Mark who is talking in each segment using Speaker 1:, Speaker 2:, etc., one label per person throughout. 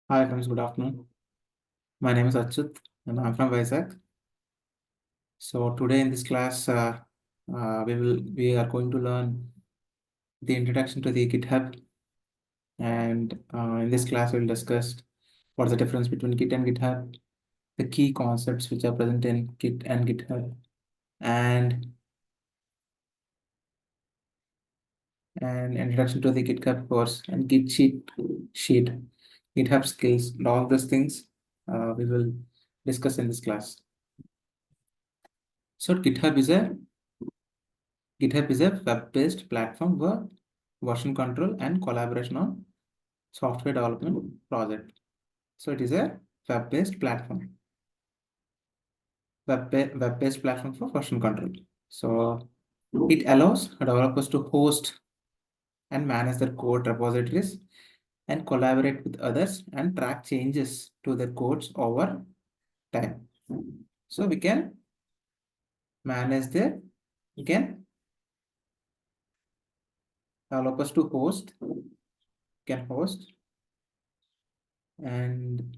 Speaker 1: Hi friends, good afternoon. My name is Achyut and I'm from Vizag. So today in this class, we are going to learn the introduction to the GitHub, and in this class we'll discuss what's the difference between Git and GitHub, the key concepts which are present in Git and GitHub, and an introduction to the GitHub course and Git sheet, GitHub skills, and all those things we will discuss in this class. So GitHub is a web-based platform for version control and collaboration on software development project. So it is a web-based platform, web-based platform for version control. So it allows developers to host and manage their code repositories and collaborate with others and track changes to their codes over time. So we can manage we can developers to can host and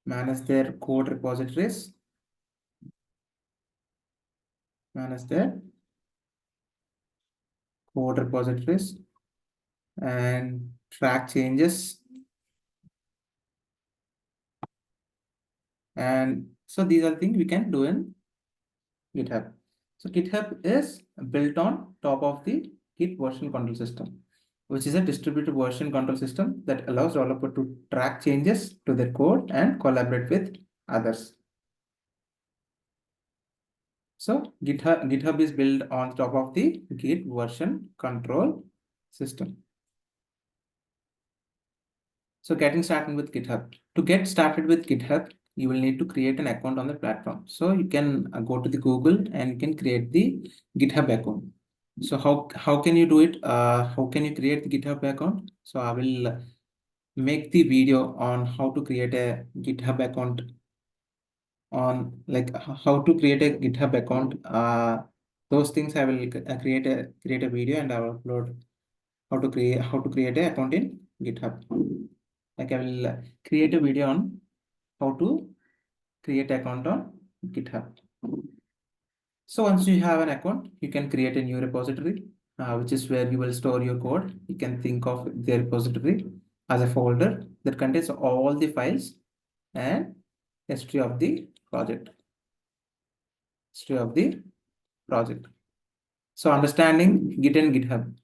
Speaker 1: manage their code repositories, manage their code repositories and track changes. And so these are things we can do in GitHub. So GitHub is built on top of the Git version control system, which is a distributed version control system that allows developer to track changes to their code and collaborate with others. So GitHub is built on top of the Git version control system. So getting started with GitHub. To get started with GitHub, you will need to create an account on the platform. So you can go to the Google and you can create the GitHub account. So how can you do it? How can you create the GitHub account? So I will make the video on how to create a GitHub account, on like how to create a GitHub account. Those things I will create a video and I will upload how to create an account in GitHub. Like I will create a video on how to create an account on GitHub. So once you have an account, you can create a new repository, which is where you will store your code. You can think of the repository as a folder that contains all the files and history of the project. History of the project. So understanding Git and GitHub.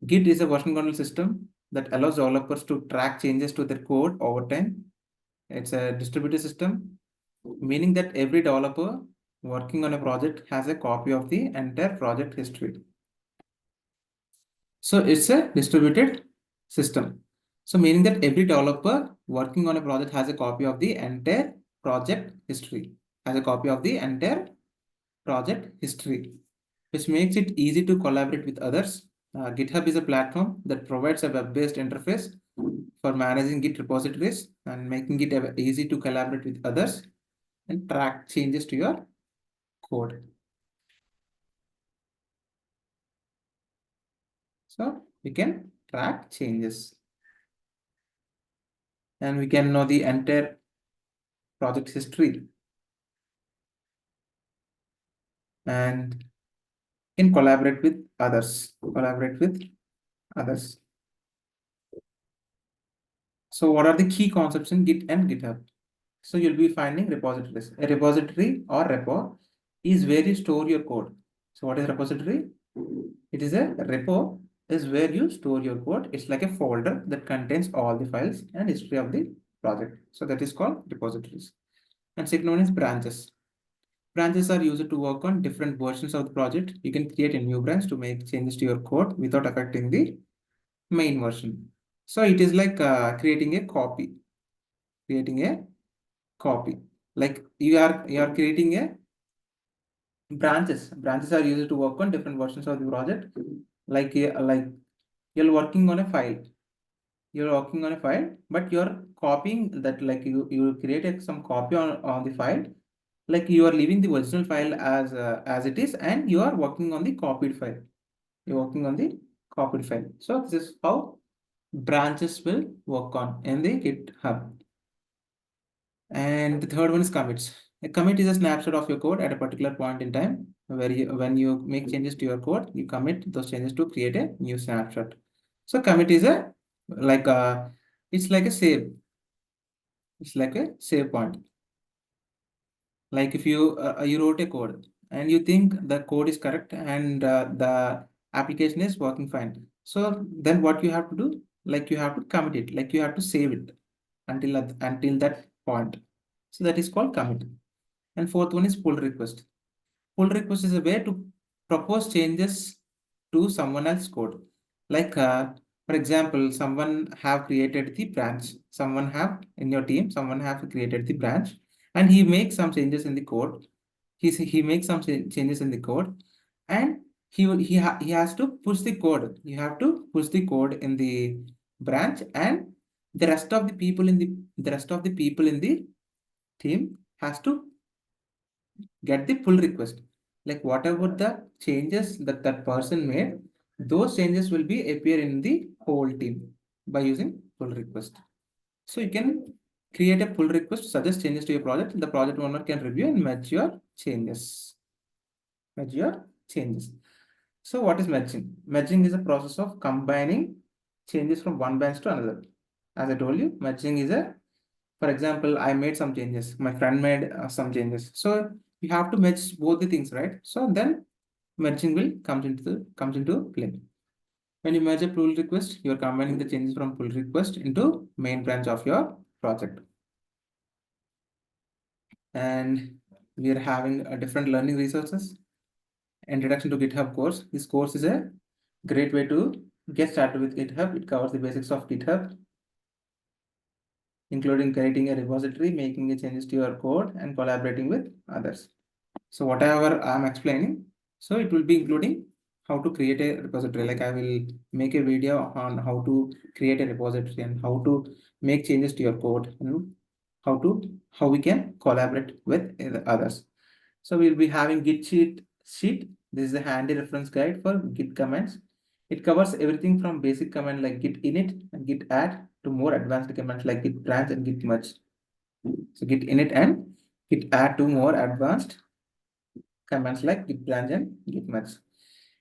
Speaker 1: Git is a version control system that allows developers to track changes to their code over time. It's a distributed system, meaning that every developer working on a project has a copy of the entire project history. So it's a distributed system. So meaning that every developer working on a project has a copy of the entire project history, has a copy of the entire project history, which makes it easy to collaborate with others. GitHub is a platform that provides a web-based interface for managing Git repositories and making it easy to collaborate with others and track changes to your code. So we can track changes and we can know the entire project history and can collaborate with others. So what are the key concepts in Git and GitHub? So you'll be finding repositories. A repository or repo is where you store your code. So what is repository? It is a repo is where you store your code. It's like a folder that contains all the files and history of the project. So that is called repositories. And second one is branches. Branches are used to work on different versions of the project. You can create a new branch to make changes to your code without affecting the main version. So it is like creating a copy. Creating a copy. Like you are creating a branches. Branches are used to work on different versions of the project. Like you're working on a file. You're working on a file, but you're copying that, like you create some copy on the file, like you are leaving the original file as it is, and you are working on the copied file. You're working on the copied file. So this is how branches will work on in the GitHub. And the third one is commits. A commit is a snapshot of your code at a particular point in time where when you make changes to your code, you commit those changes to create a new snapshot. So commit is a like a it's like a save. It's like a save point. Like if you wrote a code and you think the code is correct and the application is working fine. So then what you have to do, like you have to commit it, like you have to save it until that point. So that is called commit. And fourth one is pull request. Pull request is a way to propose changes to someone else's code. Like for example, someone have created the branch. Someone have in your team, someone have created the branch, and he makes some changes in the code. He makes some changes in the code, and he has to push the code. You have to push the code in the branch, and the rest of the people in the team has to get the pull request. Like whatever the changes that that person made, those changes will be appear in the whole team by using pull request. So you can create a pull request, suggest changes to your project. The project owner can review and match your changes. Match your changes. So what is merging? Merging is a process of combining changes from one branch to another. As I told you, merging is a, for example, I made some changes. My friend made some changes. So you have to match both the things, right? So then merging will comes into play. When you merge a pull request, you are combining the changes from pull request into main branch of your project. And we are having a different learning resources. Introduction to GitHub course. This course is a great way to get started with GitHub. It covers the basics of GitHub, including creating a repository, making changes to your code, and collaborating with others. So whatever I'm explaining, so it will be including how to create a repository. Like I will make a video on how to create a repository and how to make changes to your code and how we can collaborate with others. So we'll be having Git sheet. This is a handy reference guide for Git commands. It covers everything from basic command like git init and git add to more advanced commands like git branch and git merge. So git init and git add to more advanced commands like git branch and git merge.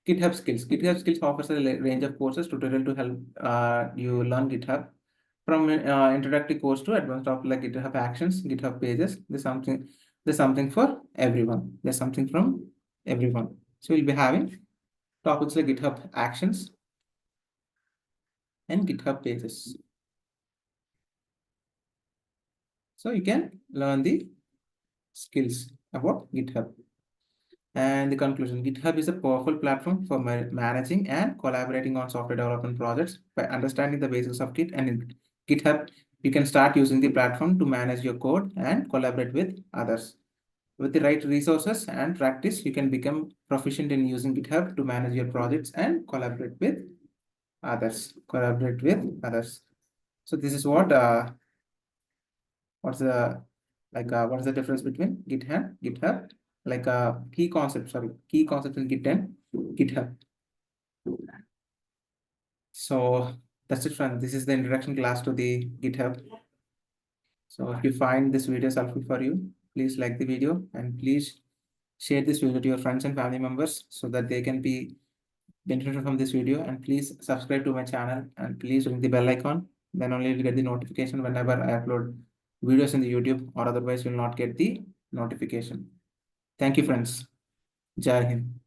Speaker 1: GitHub skills. GitHub skills offers a range of courses tutorial to help you learn GitHub. From introductory course to advanced topic like GitHub actions, GitHub pages. There's something for everyone. There's something from everyone. So we'll be having topics like GitHub actions and GitHub pages. So you can learn the skills about GitHub. And the conclusion, GitHub is a powerful platform for managing and collaborating on software development projects. By understanding the basics of Git and in GitHub, you can start using the platform to manage your code and collaborate with others. With the right resources and practice, you can become proficient in using GitHub to manage your projects and collaborate with others. So this is what's the what is the difference between Git and GitHub? Like a key concept in Git and GitHub. So that's it, friend. This is the introduction class to the GitHub. So if you find this video helpful for you, please like the video and please share this video to your friends and family members so that they can be benefited from this video. And please subscribe to my channel and please ring the bell icon. Then only you'll get the notification whenever I upload videos in the YouTube, or otherwise you'll not get the notification. Thank you, friends. Jai Hind.